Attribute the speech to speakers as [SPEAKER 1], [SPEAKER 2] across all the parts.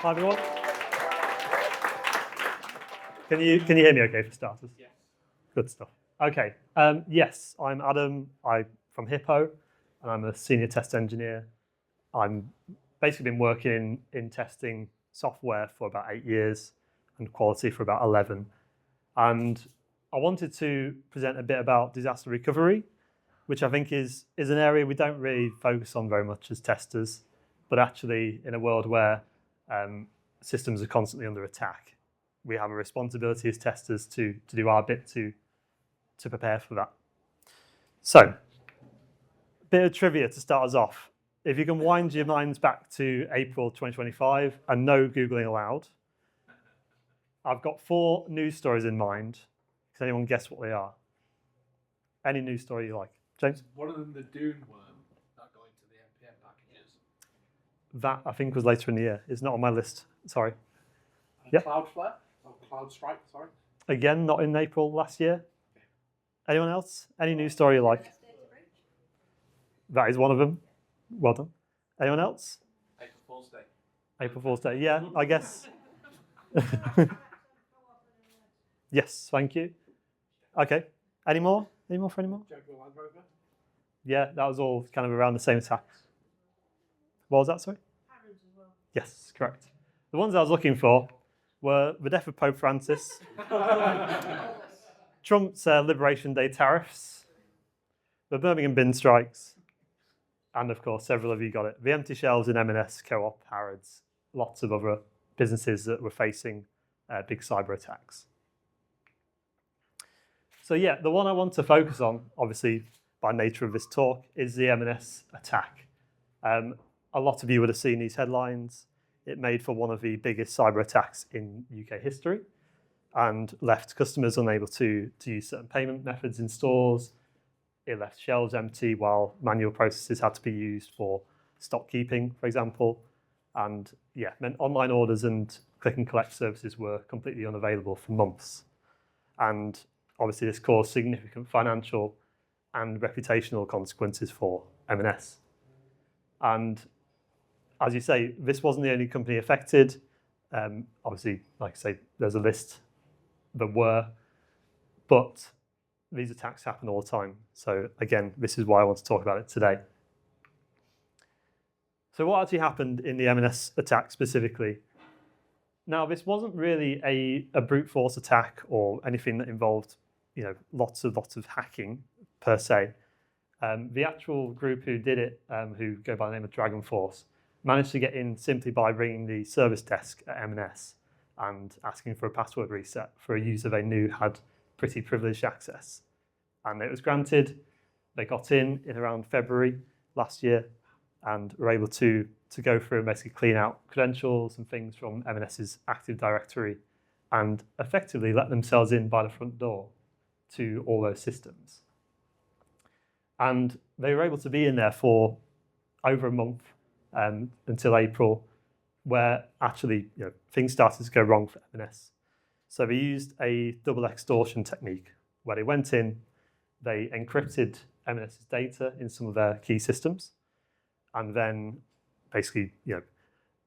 [SPEAKER 1] Hi everyone. Can you hear me okay for starters?
[SPEAKER 2] Yes.
[SPEAKER 1] Good stuff. Okay. Yes, I'm Adam. I'm from Hippo, and I'm a senior test engineer. I'm basically been working in testing software for about 8 years and quality for about 11. And I wanted to present a bit about disaster recovery, which I think is an area we don't really focus on very much as testers, but actually in a world where systems are constantly under attack, we have a responsibility as testers to do our bit to prepare for that. So, a bit of trivia to start us off. If you can wind your minds back to April 2025 and no Googling allowed, I've got 4 news stories in mind. Can anyone guess what they are? Any news story you like? James?
[SPEAKER 2] One of them, the Dune worm, not going to the NPM packages.
[SPEAKER 1] That, I think, was later in the year. It's not on my list. Sorry.
[SPEAKER 2] And
[SPEAKER 1] Yep.
[SPEAKER 2] Cloudflare, or CloudStrike, sorry.
[SPEAKER 1] Again, not in April last year. Anyone else? Any news story you like? That is one of them. Well done. Anyone else?
[SPEAKER 2] April Fool's Day.
[SPEAKER 1] April Fool's Day. Yeah, I guess. Yes, thank you. Okay. Any more? Any more for any more?
[SPEAKER 2] Jaguar Land Rover.
[SPEAKER 1] Yeah, that was all kind of around the same attack. What was that, sorry?
[SPEAKER 3] Arrows as well.
[SPEAKER 1] Yes, correct. The ones I was looking for were the death of Pope Francis, Trump's Liberation Day tariffs, the Birmingham bin strikes, and of course, several of you got it, the empty shelves in M&S, Co-op, Harrods, lots of other businesses that were facing big cyber attacks. So yeah, the one I want to focus on, obviously by nature of this talk, is the M&S attack. A lot of you would have seen these headlines. It made for one of the biggest cyber attacks in UK history and left customers unable to use certain payment methods in stores. It left shelves empty while manual processes had to be used for stock keeping, for example. And yeah, meant online orders and click and collect services were completely unavailable for months. And obviously this caused significant financial and reputational consequences for M&S. And as you say, this wasn't the only company affected. Obviously, like I say, there's a list that were, but these attacks happen all the time. So again, this is why I want to talk about it today. So what actually happened in the M&S attack specifically? Now, this wasn't really a brute force attack or anything that involved, lots of hacking per se. The actual group who did it, who go by the name of Dragon Force, managed to get in simply by ringing the service desk at M&S and asking for a password reset for a user they knew had pretty privileged access. And it was granted. They got in around February last year and were able to go through and basically clean out credentials and things from M&S's Active Directory and effectively let themselves in by the front door to all those systems. And they were able to be in there for over a month until April, where actually things started to go wrong for M&S. So they used a double extortion technique where they went in, they encrypted M&S's data in some of their key systems, and then basically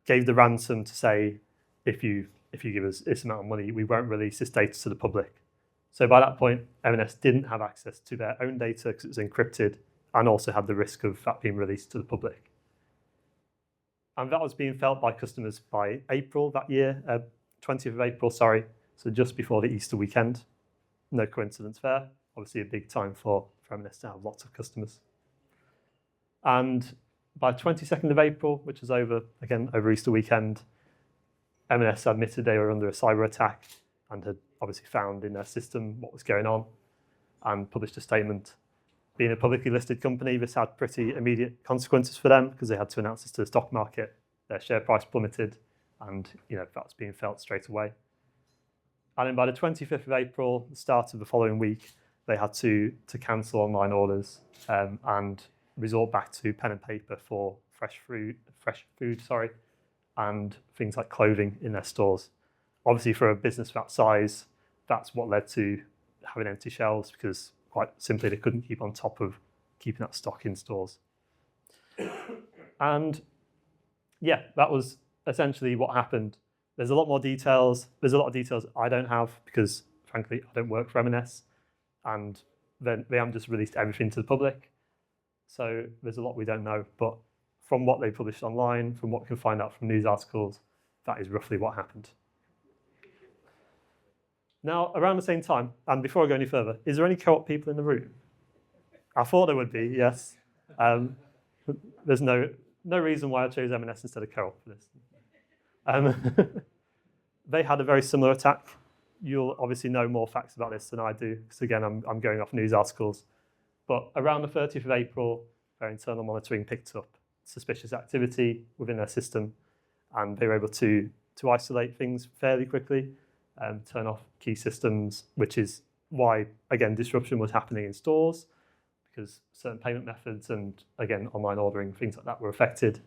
[SPEAKER 1] gave the ransom to say, if you give us this amount of money, we won't release this data to the public. So by that point, M&S didn't have access to their own data because it was encrypted and also had the risk of that being released to the public. And that was being felt by customers by April that year, 20th of April, sorry, so just before the Easter weekend. No coincidence there. Obviously a big time for M&S to have lots of customers. And by 22nd of April, which was over Easter weekend, M&S admitted they were under a cyber attack and had obviously found in their system what was going on and published a statement. Being a publicly listed company, this had pretty immediate consequences for them because they had to announce this to the stock market. Their share price plummeted and that's being felt straight away. And then by the 25th of April, the start of the following week, they had to cancel online orders and resort back to pen and paper for fresh food, and things like clothing in their stores. Obviously, for a business that size, that's what led to having empty shelves because quite simply they couldn't keep on top of keeping that stock in stores. And yeah, that was essentially what happened, there's a lot more details. There's a lot of details I don't have because, frankly, I don't work for M&S, and then they haven't just released everything to the public. So there's a lot we don't know. But from what they published online, from what we can find out from news articles, that is roughly what happened. Now, around the same time, and before I go any further, is there any Co-op people in the room? I thought there would be, yes. There's no reason why I chose M&S instead of Co-op for this. They had a very similar attack. You'll obviously know more facts about this than I do, because again, I'm going off news articles. But around the 30th of April, their internal monitoring picked up suspicious activity within their system, and they were able to isolate things fairly quickly, turn off key systems, which is why, again, disruption was happening in stores, because certain payment methods and, again, online ordering, things like that were affected,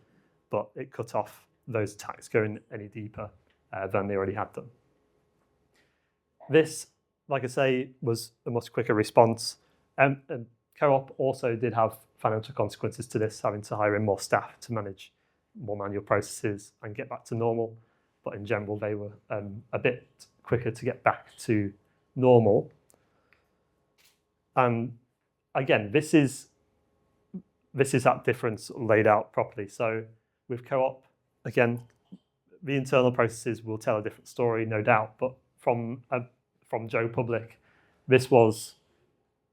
[SPEAKER 1] but it cut off those attacks going any deeper than they already had done. This, like I say, was a much quicker response. And Co-op also did have financial consequences to this, having to hire in more staff to manage more manual processes and get back to normal. But in general, they were a bit quicker to get back to normal. And again, this is that difference laid out properly. So with Co-op, again, the internal processes will tell a different story, no doubt. But from Joe Public, this was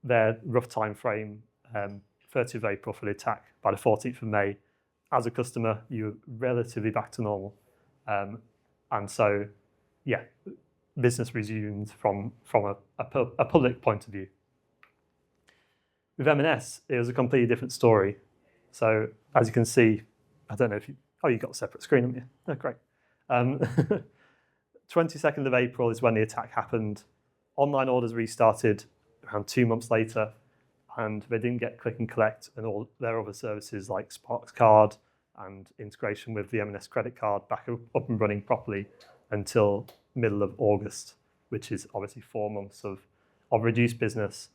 [SPEAKER 1] their rough time frame, 30th of April for the attack. By the 14th of May, as a customer, you're relatively back to normal. And so, yeah, business resumed from a public point of view. With M&S, it was a completely different story. So as you can see, I don't know if you got a separate screen, haven't you? Oh, great. 22nd of April is when the attack happened. Online orders restarted around 2 months later, and they didn't get click and collect and all their other services like Sparks Card and integration with the M&S credit card back up and running properly until middle of August, which is obviously 4 months of reduced business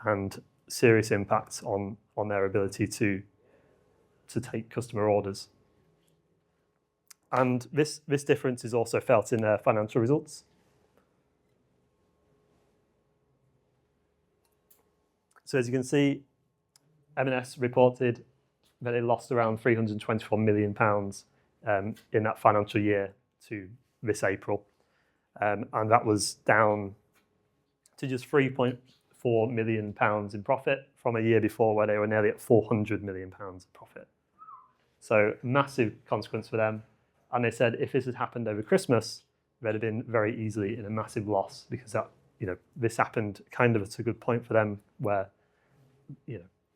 [SPEAKER 1] and serious impacts on their ability to take customer orders. And this difference is also felt in their financial results. So as you can see, M&S reported that they lost around £324 million in that financial year to this April. And that was down to just £3.4 million in profit from a year before where they were nearly at £400 million of profit. So massive consequence for them. And they said if this had happened over Christmas, they'd have been very easily in a massive loss, because that, this happened kind of at a good point for them where,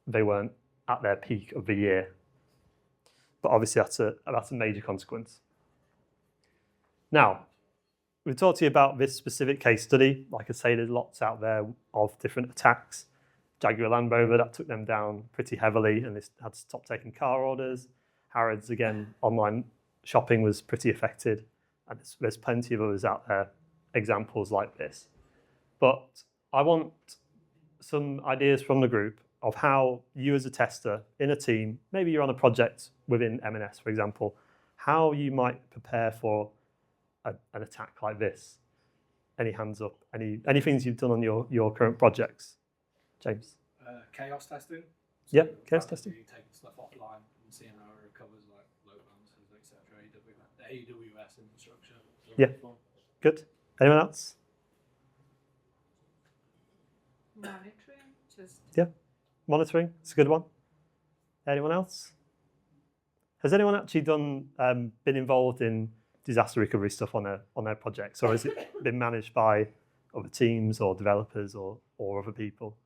[SPEAKER 1] they weren't at their peak of the year. But obviously that's a major consequence. Now, we've talked to you about this specific case study. Like I say, there's lots out there of different attacks. Jaguar Land Rover, that took them down pretty heavily, and they had to stop taking car orders. Harrods, again, online shopping was pretty affected. And there's plenty of others out there, examples like this. But I want some ideas from the group of how you as a tester in a team, maybe you're on a project within M&S, for example, how you might prepare for an attack like this. Any hands up? Any things you've done on your current projects? James?
[SPEAKER 2] Chaos testing.
[SPEAKER 1] Yeah, chaos testing.
[SPEAKER 2] Taking stuff offline and seeing how it recovers, like load balancers, etc. The AWS infrastructure.
[SPEAKER 1] Yeah, good. Anyone else?
[SPEAKER 3] Monitoring,
[SPEAKER 1] Yeah, monitoring. It's a good one. Anyone else? Has anyone actually been involved in disaster recovery stuff on their projects, or has it been managed by other teams or developers or other people?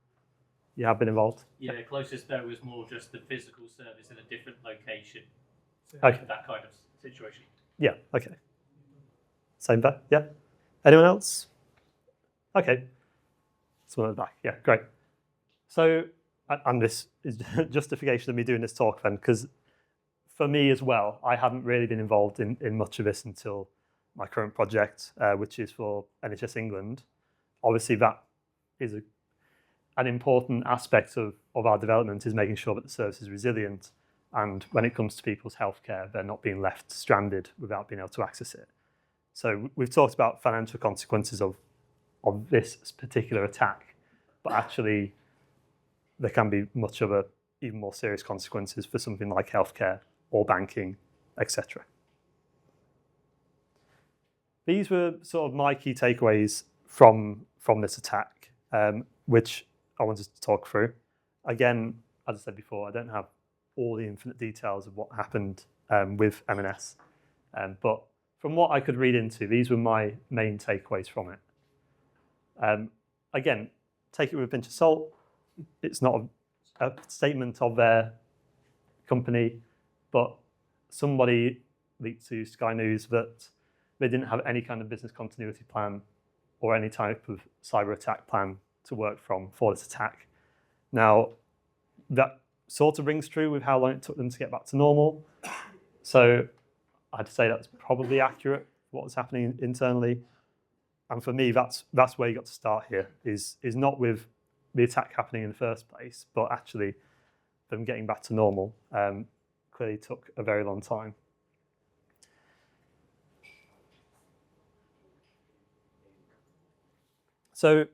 [SPEAKER 1] You have been involved?
[SPEAKER 4] Yeah, closest though was more just the physical service in a different location.
[SPEAKER 1] Okay.
[SPEAKER 4] That kind of situation.
[SPEAKER 1] Yeah, okay. Same there, yeah. Anyone else? Okay. Someone at the back, yeah, great. So, and this is justification of me doing this talk then, because for me as well, I haven't really been involved in much of this until my current project, which is for NHS England. Obviously, that is an important aspect of our development, is making sure that the service is resilient. And when it comes to people's healthcare, they're not being left stranded without being able to access it. So we've talked about financial consequences of this particular attack, but actually there can be much of even more serious consequences for something like healthcare or banking, etc. These were sort of my key takeaways from this attack, which I wanted to talk through. Again, as I said before, I don't have all the infinite details of what happened with M&S, but from what I could read into, these were my main takeaways from it. Again, take it with a pinch of salt. It's not a statement of their company, but somebody leaked to Sky News that they didn't have any kind of business continuity plan or any type of cyber attack plan to work from for this attack. Now, that sort of rings true with how long it took them to get back to normal. So I'd say that's probably accurate, what was happening internally. And for me, that's where you got to start here, is not with the attack happening in the first place, but actually them getting back to normal clearly took a very long time. So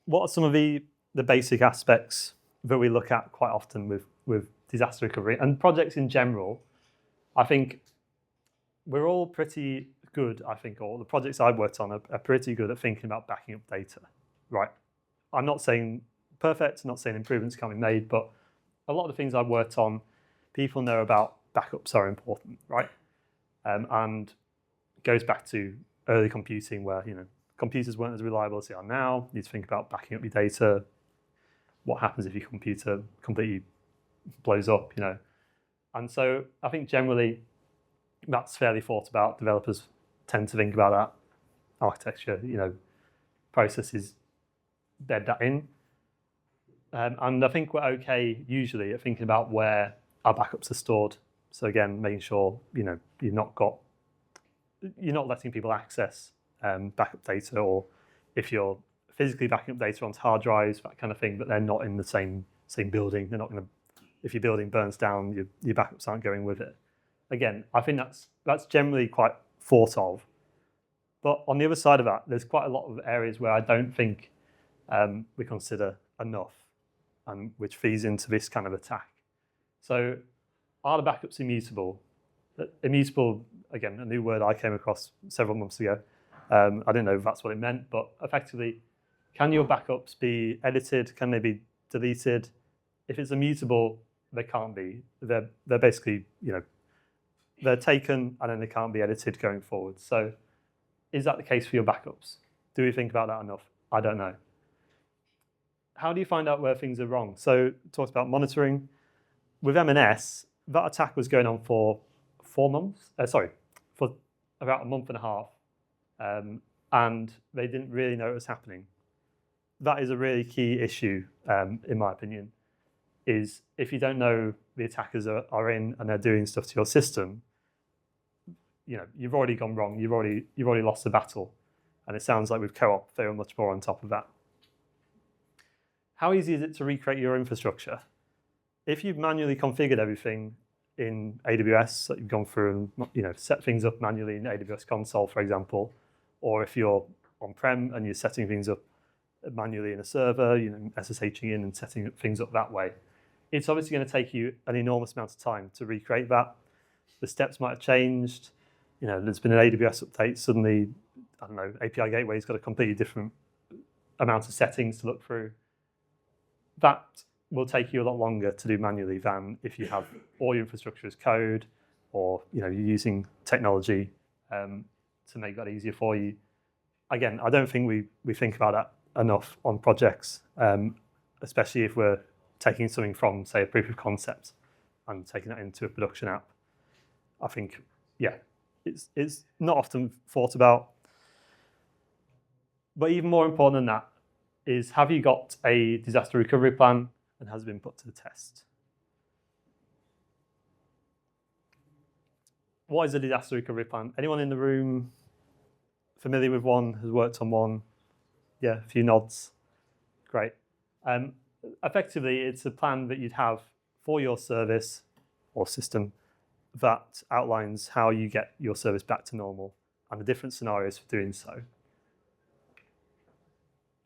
[SPEAKER 1] what are some of the basic aspects that we look at quite often with disaster recovery and projects in general? I think we're all pretty good, all the projects I've worked on are pretty good at thinking about backing up data, right? I'm not saying perfect, not saying improvements can't be made, but a lot of the things I've worked on, people know about backups are important, right? And it goes back to early computing where, computers weren't as reliable as they are now. You need to think about backing up your data. What happens if your computer completely blows up, And so I think generally that's fairly thought about. Developers tend to think about that. Architecture, processes bed that in. And I think we're okay usually at thinking about where our backups are stored. So again, making sure, you're not letting people access backup data, or if you're physically backing up data onto hard drives, that kind of thing, but they're not in the same building. They're not going to, if your building burns down, your backups aren't going with it. Again, I think that's generally quite thought of. But on the other side of that, there's quite a lot of areas where I don't think we consider enough, and which feeds into this kind of attack. So are the backups immutable? Immutable, again, a new word I came across several months ago. I didn't know if that's what it meant, but effectively, can your backups be edited? Can they be deleted? If it's immutable, they can't be. They're basically, they're taken and then they can't be edited going forward. So is that the case for your backups? Do we think about that enough? I don't know. How do you find out where things are wrong? So talked about monitoring. With M&S, that attack was going on for 4 months. For about a month and a half. And they didn't really know it was happening. That is a really key issue, in my opinion, is if you don't know the attackers are in and they're doing stuff to your system, you've already gone wrong. You've already lost the battle. And it sounds like with Co-op, they were much more on top of that. How easy is it to recreate your infrastructure? If you've manually configured everything in AWS, that you've gone through and set things up manually in AWS console, for example, or if you're on-prem and you're setting things up manually in a server, SSHing in and setting things up that way, it's obviously going to take you an enormous amount of time to recreate that. The steps might have changed. There's been an AWS update. Suddenly, I don't know, API Gateway's got a completely different amount of settings to look through. That will take you a lot longer to do manually than if you have all your infrastructure as code, or you're using technology to make that easier for you. Again, I don't think we think about that enough on projects, especially if we're taking something from, say, a proof of concept and taking that into a production app. I think, it's not often thought about. But even more important than that is, have you got a disaster recovery plan, and has it been put to the test? What is a disaster recovery plan? Anyone in the room familiar with one, has worked on one? Yeah, a few nods. Great. Effectively, it's a plan that you'd have for your service or system that outlines how you get your service back to normal and the different scenarios for doing so.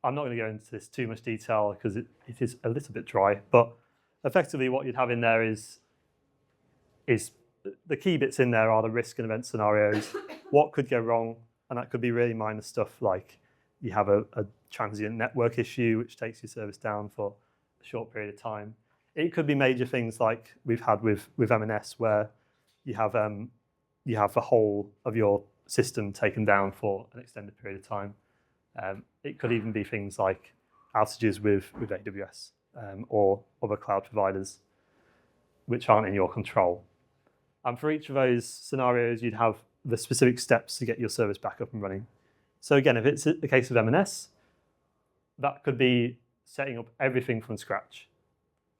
[SPEAKER 1] I'm not going to go into this too much detail because it is a little bit dry, but effectively what you'd have in there is the key bits in there are the risk and event scenarios, what could go wrong, and that could be really minor stuff like you have a transient network issue which takes your service down for a short period of time. It could be major things like we've had with M&S where you have the whole of your system taken down for an extended period of time. It could even be things like outages with AWS or other cloud providers which aren't in your control. And for each of those scenarios, you'd have the specific steps to get your service back up and running. So again, if it's the case of M&S, that could be setting up everything from scratch.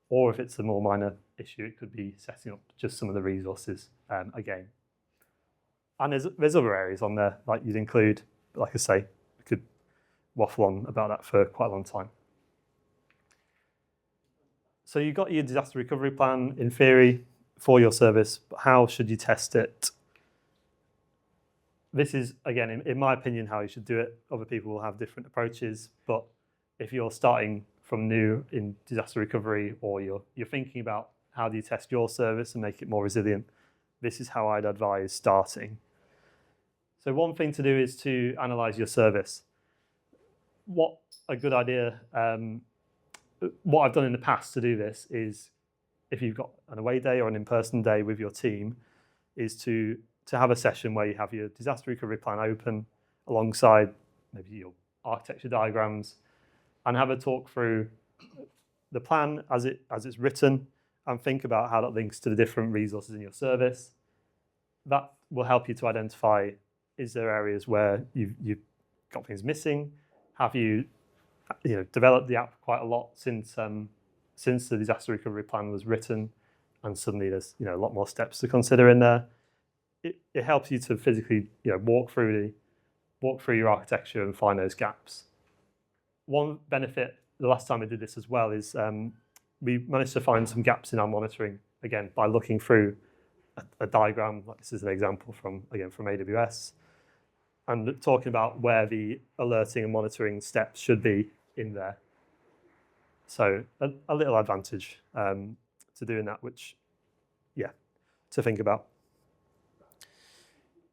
[SPEAKER 1] Or if it's a more minor issue, it could be setting up just some of the resources again. And there's other areas on there, like you'd include, like I say, we could waffle on about that for quite a long time. So you've got your disaster recovery plan in theory for your service, but how should you test it? This is, again, in my opinion, how you should do it. Other people will have different approaches, but if you're starting from new in disaster recovery or you're thinking about how do you test your service and make it more resilient, this is how I'd advise starting. So one thing to do is to analyze your service. What a good idea, what I've done in the past to do this is if you've got an away day or an in-person day with your team is to have a session where you have your disaster recovery plan open alongside maybe your architecture diagrams and have a talk through the plan as it's written and think about how that links to the different resources in your service. That will help you to identify, is there areas where you've got things missing? Have you developed the app quite a lot since the disaster recovery plan was written, and suddenly there's a lot more steps to consider in there. It helps you to physically walk through your architecture and find those gaps. One benefit the last time I did this as well is we managed to find some gaps in our monitoring again by looking through a diagram. Like this is an example from AWS, and talking about where the alerting and monitoring steps should be in there. So a little advantage to doing that, which, to think about.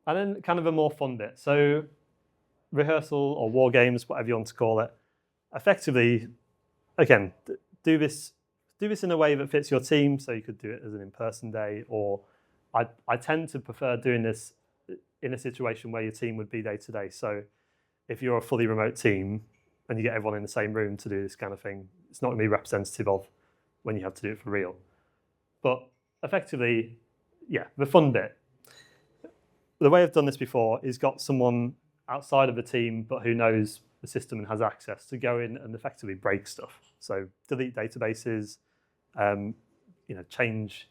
[SPEAKER 1] And then kind of a more fun bit. So rehearsal or war games, whatever you want to call it. Effectively, again, do this in a way that fits your team. So you could do it as an in-person day, or I tend to prefer doing this in a situation where your team would be day to day. So if you're a fully remote team and you get everyone in the same room to do this kind of thing, it's not going to be representative of when you have to do it for real. But effectively, the fun bit. The way I've done this before is got someone outside of the team, but who knows the system and has access to go in and effectively break stuff. So delete databases, change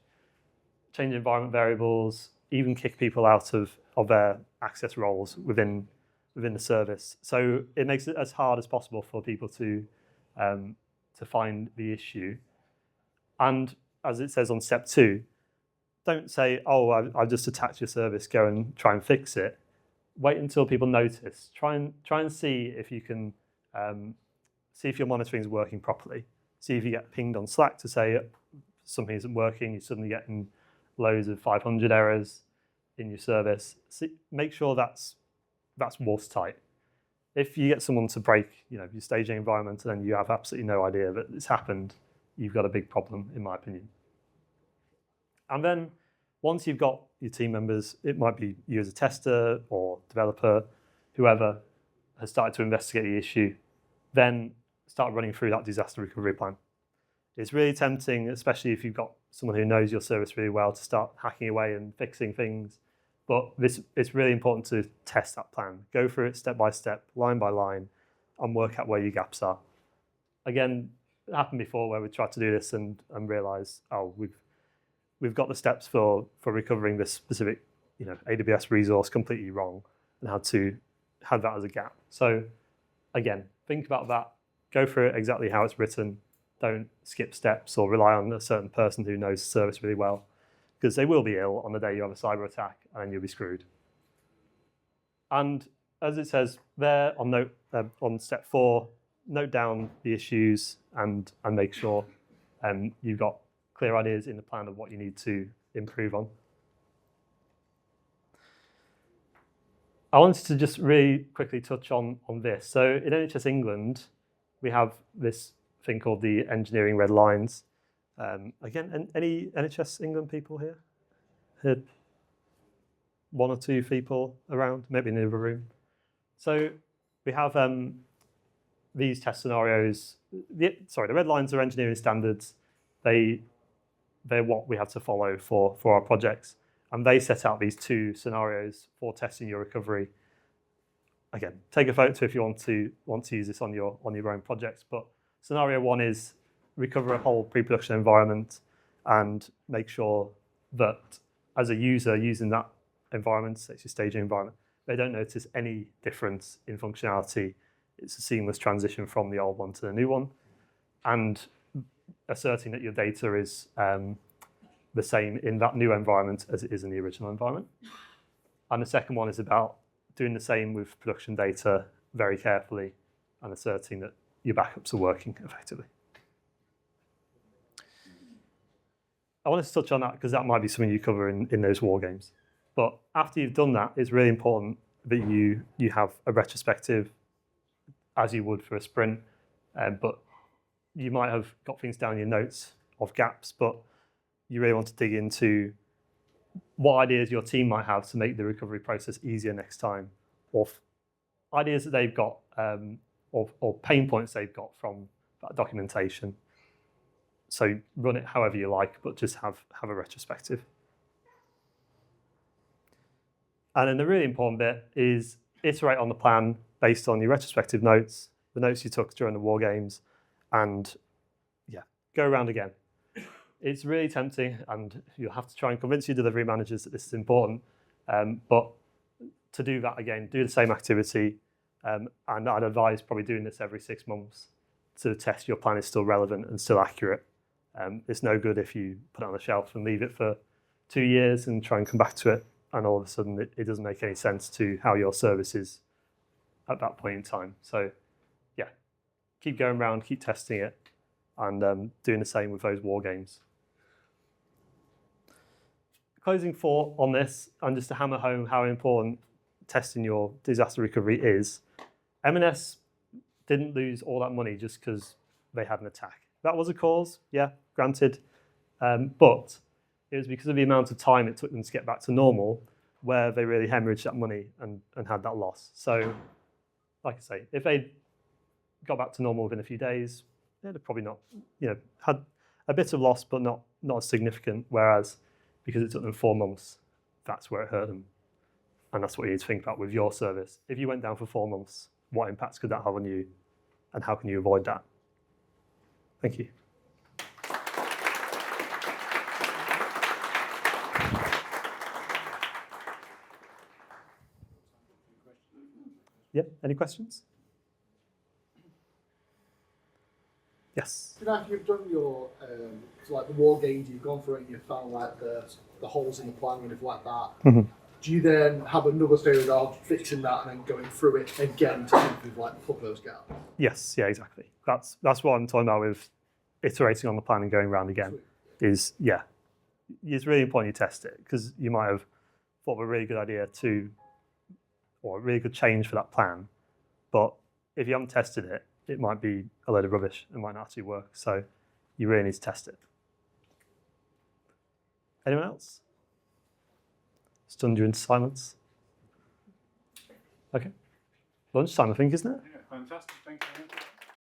[SPEAKER 1] environment variables, even kick people out of their access roles within the service. So it makes it as hard as possible for people to find the issue. And as it says on step 2, don't say, I've just attacked your service, go and try and fix it. Wait until people notice. Try and see if you can see if your monitoring is working properly. See if you get pinged on Slack to say something isn't working, you're suddenly getting loads of 500 errors in your service. Make sure that's watertight. If you get someone to break your staging environment and then you have absolutely no idea that it's happened, you've got a big problem, in my opinion. And then once you've got your team members, it might be you as a tester or developer, whoever has started to investigate the issue, then start running through that disaster recovery plan. It's really tempting, especially if you've got someone who knows your service really well, to start hacking away and fixing things. But it's really important to test that plan. Go through it step by step, line by line, and work out where your gaps are. Again, it happened before where we tried to do this and realised, we've got the steps for recovering this specific AWS resource completely wrong and had that as a gap. So again, think about that. Go through it exactly how it's written. Don't skip steps or rely on a certain person who knows the service really well. because they will be ill on the day you have a cyber attack, and you'll be screwed. And as it says there on step 4, note down the issues and make sure you've got clear ideas in the plan of what you need to improve on. I wanted to just really quickly touch on this. So in NHS England, we have this thing called the Engineering Red Lines. Again, any NHS England people here? Heard 1 or 2 people around, maybe in the other room. So we have these test scenarios. The Red Lines are engineering standards. They're what we have to follow for our projects. And they set out these 2 scenarios for testing your recovery. Again, take a photo if you want to use this on your own projects. But scenario 1 is recover a whole pre-production environment and make sure that as a user using that environment, say it's your staging environment, they don't notice any difference in functionality. It's a seamless transition from the old one to the new one, and asserting that your data is the same in that new environment as it is in the original environment. And the second one is about doing the same with production data very carefully and asserting that your backups are working effectively. I wanted to touch on that because that might be something you cover in those war games. But after you've done that, it's really important that you have a retrospective as you would for a sprint. But you might have got things down in your notes of gaps, but you really want to dig into what ideas your team might have to make the recovery process easier next time, or ideas that they've got, or pain points they've got from that documentation. So run it however you like, but just have a retrospective. And then the really important bit is iterate on the plan based on your retrospective notes, the notes you took during the war games, and go around again. It's really tempting, and you'll have to try and convince your delivery managers that this is important. But to do that again, do the same activity, and I'd advise probably doing this every 6 months to test your plan is still relevant and still accurate. It's no good if you put it on the shelf and leave it for 2 years and try and come back to it, and all of a sudden it doesn't make any sense to how your service is at that point in time. So keep going around, keep testing it, and doing the same with those war games. Closing thought on this, and just to hammer home how important testing your disaster recovery is, M&S didn't lose all that money just because they had an attack. That was a cause, yeah, granted, but it was because of the amount of time it took them to get back to normal where they really hemorrhaged that money and had that loss. So, like I say, if they got back to normal within a few days, they'd have probably not, had a bit of loss, but not as significant. Whereas because it took them 4 months, that's where it hurt them. And that's what you need to think about with your service. If you went down for 4 months, what impacts could that have on you? And how can you avoid that? Thank you. Yeah, any questions? Yes.
[SPEAKER 5] After you've done your the war games, you've gone through it and you've found like the holes in the plan and stuff like that.
[SPEAKER 1] Mm-hmm.
[SPEAKER 5] Do you then have another stage of fixing that and then going through it again to plug those gaps?
[SPEAKER 1] Yes, yeah, exactly. That's what I'm talking about with iterating on the plan and going around again. It's really important you test it, because you might have thought of a really good idea or a really good change for that plan, but if you haven't tested it, it might be a load of rubbish and might not actually work. So you really need to test it. Anyone else? Stunned you into silence. Okay. Lunchtime, I think, isn't it?
[SPEAKER 6] Yeah, fantastic. Thank you very much.